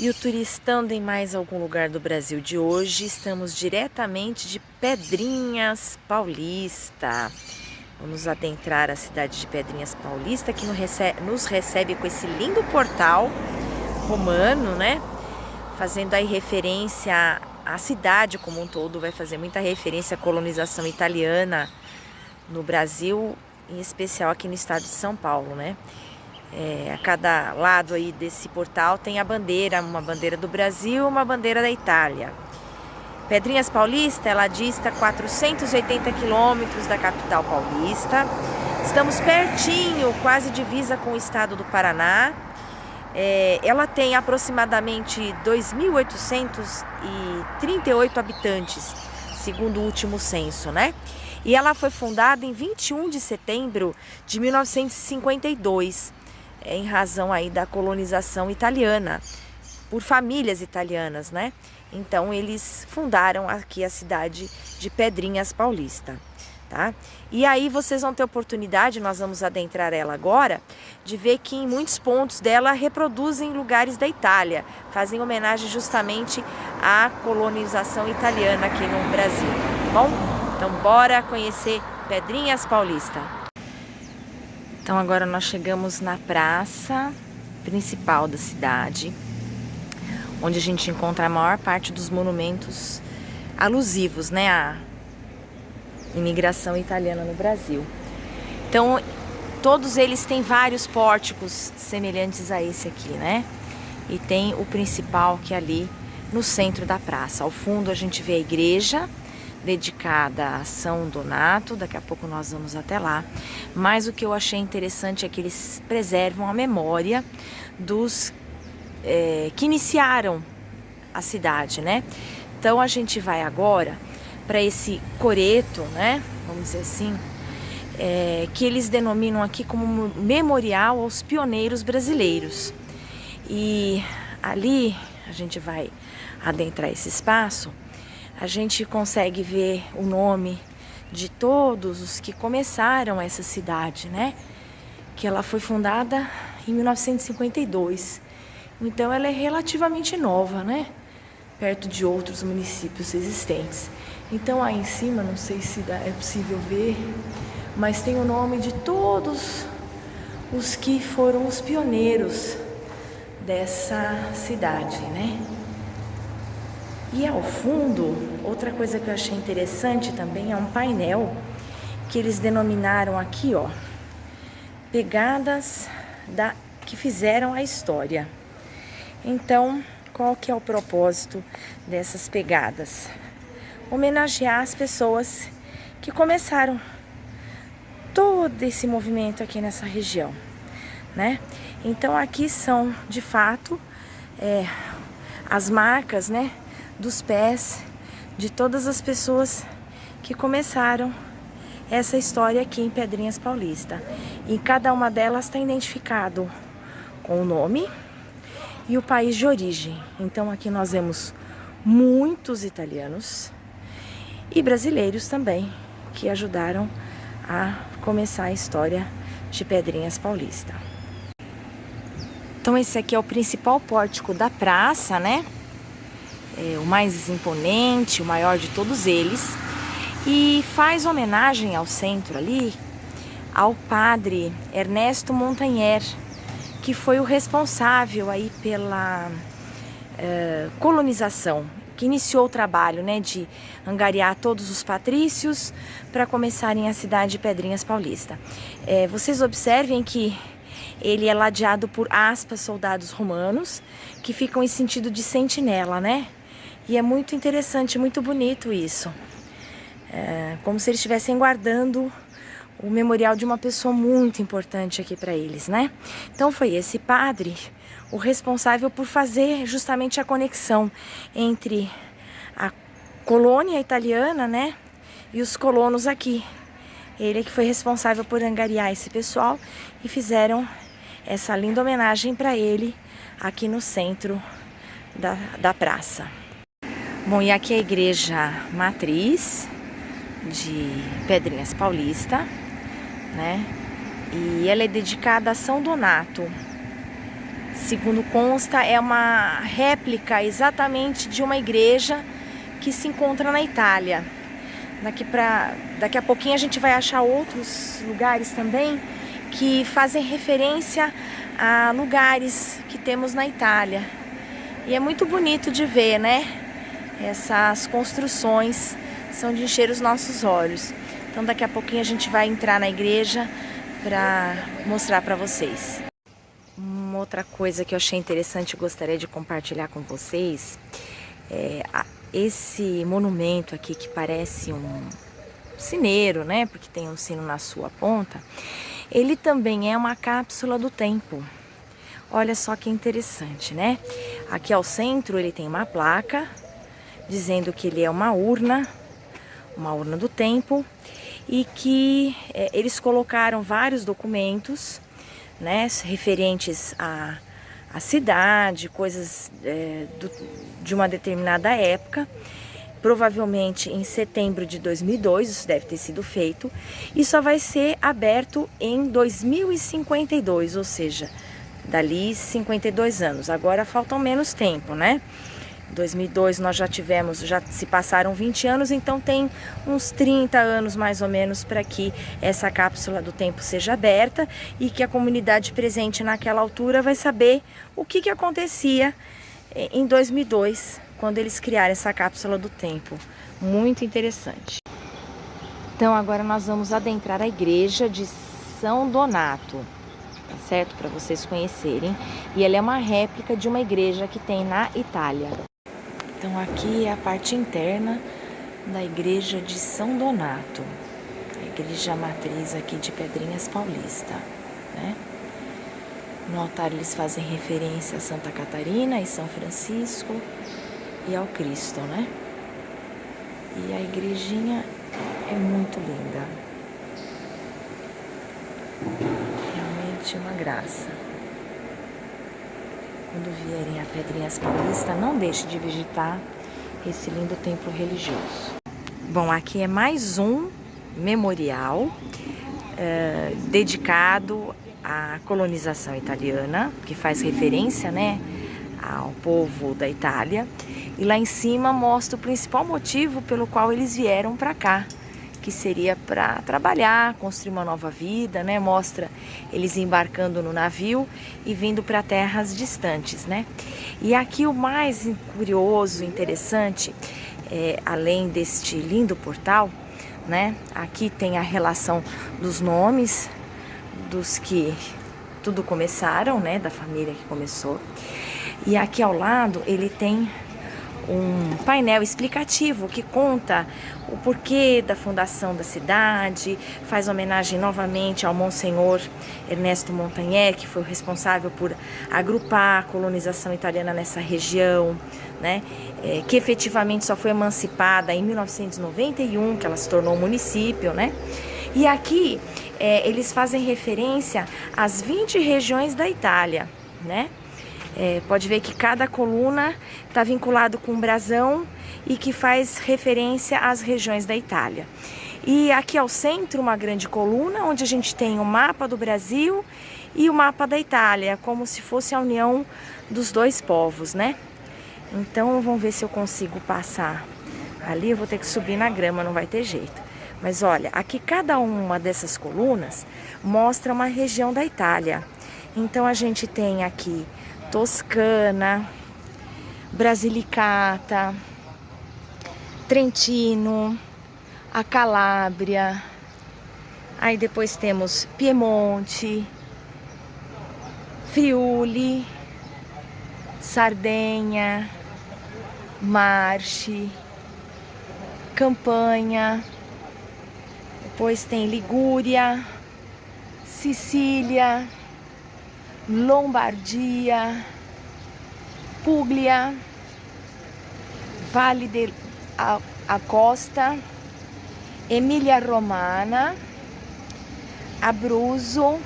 E o turistando em mais algum lugar do Brasil de hoje, estamos diretamente de Pedrinhas Paulista. Vamos adentrar a cidade de Pedrinhas Paulista, que nos recebe com esse lindo portal romano, né? Fazendo aí referência à cidade como um todo, vai fazer muita referência à colonização italiana no Brasil, em especial aqui no estado de São Paulo, né? A cada lado aí desse portal tem a bandeira, uma bandeira do Brasil, uma bandeira da Itália. Pedrinhas Paulista, ela dista 480 quilômetros da capital paulista. Estamos pertinho, quase divisa com o estado do Paraná. Ela tem aproximadamente 2.838 habitantes, segundo o último censo, né? E ela foi fundada em 21 de setembro de 1952. Em razão aí da colonização italiana, por famílias italianas, né? Então eles fundaram aqui a cidade de Pedrinhas Paulista, tá? E aí vocês vão ter oportunidade, nós vamos adentrar ela agora, de ver que em muitos pontos dela reproduzem lugares da Itália, fazem homenagem justamente à colonização italiana aqui no Brasil, tá bom? Então bora conhecer Pedrinhas Paulista. Então agora nós chegamos na praça principal da cidade, onde a gente encontra a maior parte dos monumentos alusivos, né, à imigração italiana no Brasil. Então todos eles têm vários pórticos semelhantes a esse aqui, né? E tem o principal que é ali no centro da praça. Ao fundo a gente vê a igreja, dedicada a São Donato, daqui a pouco nós vamos até lá. Mas o que eu achei interessante é que eles preservam a memória dos que iniciaram a cidade, né? Então a gente vai agora para esse coreto, né? Vamos dizer assim, que eles denominam aqui como memorial aos pioneiros brasileiros. E ali a gente vai adentrar esse espaço. A gente consegue ver o nome de todos os que começaram essa cidade, né? Que ela foi fundada em 1952. Então ela é relativamente nova, né? Perto de outros municípios existentes. Então aí em cima, não sei se é possível ver, mas tem o nome de todos os que foram os pioneiros dessa cidade, né? E ao fundo, outra coisa que eu achei interessante também é um painel que eles denominaram aqui, ó, pegadas que fizeram a história. Então, qual que é o propósito dessas pegadas? Homenagear as pessoas que começaram todo esse movimento aqui nessa região, né? Então aqui são, de fato, as marcas, né, dos pés de todas as pessoas que começaram essa história aqui em Pedrinhas Paulista. E cada uma delas está identificado com o nome e o país de origem. Então aqui nós vemos muitos italianos e brasileiros também que ajudaram a começar a história de Pedrinhas Paulista. Então esse aqui é o principal pórtico da praça, né? O mais imponente, o maior de todos eles, e faz homenagem ao centro ali, ao padre Ernesto Montanher, que foi o responsável aí pela colonização, que iniciou o trabalho, né, de angariar todos os patrícios para começarem a cidade de Pedrinhas Paulista. Vocês observem que ele é ladeado por aspas soldados romanos, que ficam em sentido de sentinela, né? E é muito interessante, muito bonito isso. Como se eles estivessem guardando o memorial de uma pessoa muito importante aqui para eles, né? Então foi esse padre o responsável por fazer justamente a conexão entre a colônia italiana, né, e os colonos aqui. Ele é que foi responsável por angariar esse pessoal e fizeram essa linda homenagem para ele aqui no centro da praça. Bom, e aqui é a igreja matriz de Pedrinhas Paulista, né? E ela é dedicada a São Donato. Segundo consta, é uma réplica exatamente de uma igreja que se encontra na Itália. Daqui a pouquinho a gente vai achar outros lugares também que fazem referência a lugares que temos na Itália. E é muito bonito de ver, né? Essas construções são de encher os nossos olhos. Então daqui a pouquinho a gente vai entrar na igreja para mostrar para vocês. Uma outra coisa que eu achei interessante e gostaria de compartilhar com vocês é esse monumento aqui que parece um sineiro, né? Porque tem um sino na sua ponta. Ele também é uma cápsula do tempo. Olha só que interessante, né? Aqui ao centro ele tem uma placa dizendo que ele é uma urna do tempo, e que eles colocaram vários documentos, né, referentes à cidade, coisas de uma determinada época, provavelmente em setembro de 2002, isso deve ter sido feito, e só vai ser aberto em 2052, ou seja, dali 52 anos. Agora faltam menos tempo, né? 2002 nós já se passaram 20 anos, então tem uns 30 anos mais ou menos para que essa cápsula do tempo seja aberta e que a comunidade presente naquela altura vai saber o que acontecia em 2002, quando eles criaram essa cápsula do tempo. Muito interessante. Então agora nós vamos adentrar a igreja de São Donato, tá certo? Para vocês conhecerem. E ela é uma réplica de uma igreja que tem na Itália. Então aqui é a parte interna da igreja de São Donato, a igreja matriz aqui de Pedrinhas Paulista, né? No altar eles fazem referência a Santa Catarina e São Francisco e ao Cristo, né? E a igrejinha é muito linda, realmente uma graça. Quando vierem a Pedrinhas Paulista, não deixe de visitar esse lindo templo religioso. Bom, aqui é mais um memorial dedicado à colonização italiana, que faz referência, né, ao povo da Itália. E lá em cima mostra o principal motivo pelo qual eles vieram para cá, que seria para trabalhar, construir uma nova vida, né? Mostra eles embarcando no navio e vindo para terras distantes, né? E aqui o mais curioso, interessante, além deste lindo portal, né? Aqui tem a relação dos nomes dos que tudo começaram, né? Da família que começou. E aqui ao lado ele tem um painel explicativo que conta o porquê da fundação da cidade, faz homenagem novamente ao Monsenhor Ernesto Montagnè, que foi o responsável por agrupar a colonização italiana nessa região, né? Que efetivamente só foi emancipada em 1991, que ela se tornou um município, né? E aqui eles fazem referência às 20 regiões da Itália, né? Pode ver que cada coluna está vinculado com um brasão e que faz referência às regiões da Itália. E aqui ao centro uma grande coluna onde a gente tem o mapa do Brasil e o mapa da Itália, como se fosse a união dos dois povos, né? Então vamos ver se eu consigo passar ali. Eu vou ter que subir na grama, não vai ter jeito. Mas olha, aqui cada uma dessas colunas mostra uma região da Itália. Então a gente tem aqui Toscana, Basilicata, Trentino, a Calábria, aí depois temos Piemonte, Friuli, Sardenha, Marche, Campanha, depois tem Ligúria, Sicília, Lombardia, Puglia, Vale de Aosta, Emília-Romana, Abruzzo,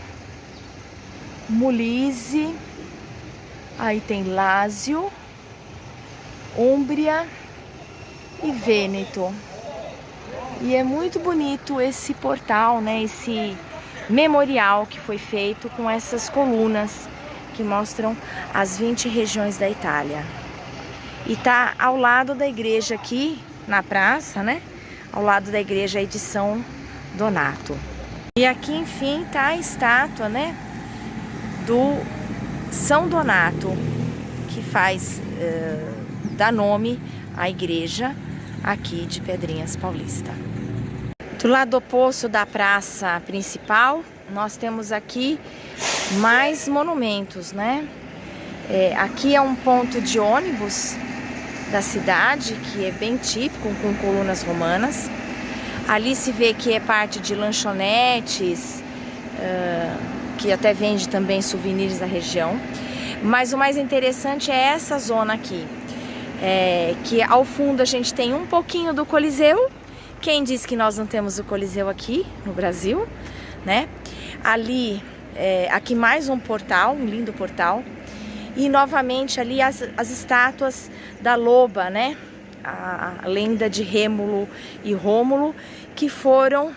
Molise, aí tem Lácio, Úmbria e Vêneto. E é muito bonito esse portal, né? Esse memorial que foi feito com essas colunas que mostram as 20 regiões da Itália. E tá ao lado da igreja aqui, na praça, né? Ao lado da igreja aí de São Donato. E aqui, enfim, tá a estátua, né? Do São Donato, que faz, dá nome à igreja aqui de Pedrinhas Paulista. Do lado oposto da praça principal, nós temos aqui mais monumentos, né? Aqui é um ponto de ônibus da cidade, que é bem típico, com colunas romanas. Ali se vê que é parte de lanchonetes, que até vende também souvenirs da região. Mas o mais interessante é essa zona aqui, que ao fundo a gente tem um pouquinho do Coliseu. Quem diz que nós não temos o Coliseu aqui no Brasil, né? Ali, aqui mais um portal, um lindo portal. E novamente ali as estátuas da loba, né? A lenda de Rêmulo e Rômulo, que foram,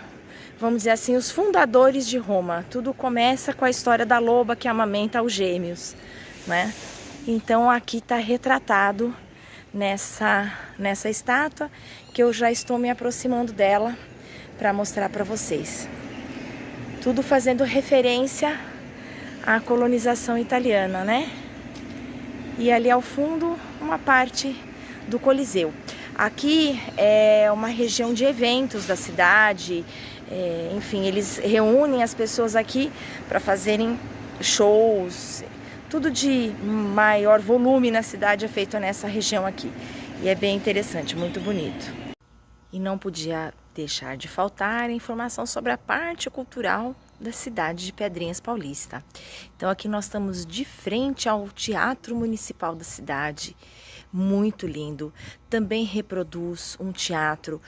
vamos dizer assim, os fundadores de Roma. Tudo começa com a história da loba que amamenta os gêmeos, né? Então aqui está retratado nessa estátua, que eu já estou me aproximando dela para mostrar para vocês. Tudo fazendo referência à colonização italiana, né? E ali ao fundo uma parte do Coliseu. Aqui é uma região de eventos da cidade, enfim, eles reúnem as pessoas aqui para fazerem shows. Tudo de maior volume na cidade é feito nessa região aqui. E é bem interessante, muito bonito. E não podia deixar de faltar a informação sobre a parte cultural da cidade de Pedrinhas Paulista. Então aqui nós estamos de frente ao Teatro Municipal da cidade, muito lindo. Também reproduz um teatro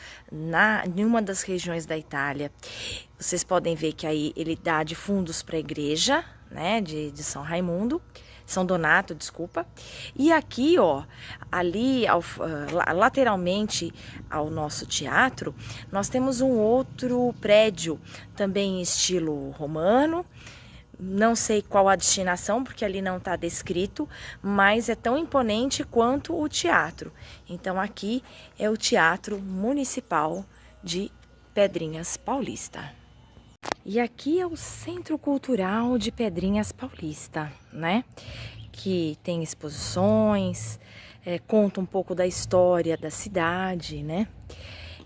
em uma das regiões da Itália. Vocês podem ver que aí ele dá de fundos para a igreja, né, de São Raimundo, São Donato, desculpa. E aqui, ó, ali lateralmente ao nosso teatro, nós temos um outro prédio, também em estilo romano. Não sei qual a destinação, porque ali não está descrito, mas é tão imponente quanto o teatro. Então aqui é o Teatro Municipal de Pedrinhas Paulista. E aqui é o Centro Cultural de Pedrinhas Paulista, né? Que tem exposições, conta um pouco da história da cidade, né?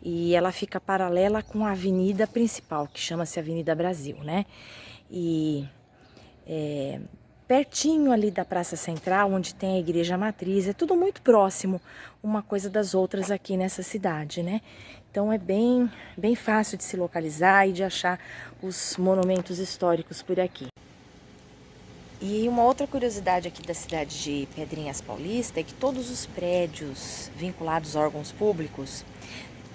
E ela fica paralela com a avenida principal, que chama-se Avenida Brasil, né? E pertinho ali da Praça Central, onde tem a Igreja Matriz, é tudo muito próximo uma coisa das outras aqui nessa cidade, né? Então é bem fácil de se localizar e de achar os monumentos históricos por aqui. E uma outra curiosidade aqui da cidade de Pedrinhas Paulista é que todos os prédios vinculados a órgãos públicos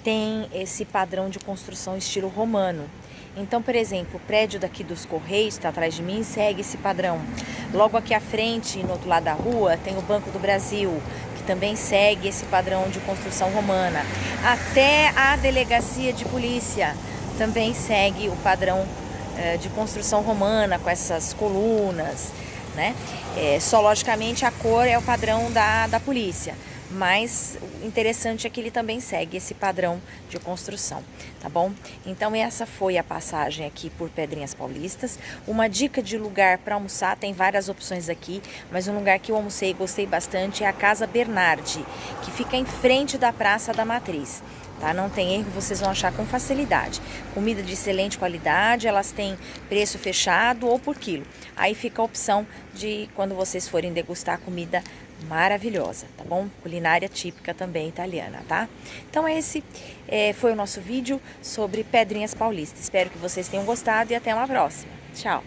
têm esse padrão de construção estilo romano. Então, por exemplo, o prédio daqui dos Correios, que está atrás de mim, segue esse padrão. Logo aqui à frente, no outro lado da rua, tem o Banco do Brasil, que também segue esse padrão de construção romana. Até a delegacia de polícia também segue o padrão de construção romana, com essas colunas, né? Só, logicamente, a cor é o padrão da polícia. Mas o interessante é que ele também segue esse padrão de construção, tá bom? Então essa foi a passagem aqui por Pedrinhas Paulistas. Uma dica de lugar para almoçar, tem várias opções aqui, mas um lugar que eu almocei e gostei bastante é a Casa Bernardi, que fica em frente da Praça da Matriz. Tá? Não tem erro, vocês vão achar com facilidade. Comida de excelente qualidade, elas têm preço fechado ou por quilo. Aí fica a opção de quando vocês forem degustar comida maravilhosa, tá bom? Culinária típica também italiana, tá? Então esse foi o nosso vídeo sobre Pedrinhas Paulista. Espero que vocês tenham gostado e até uma próxima. Tchau!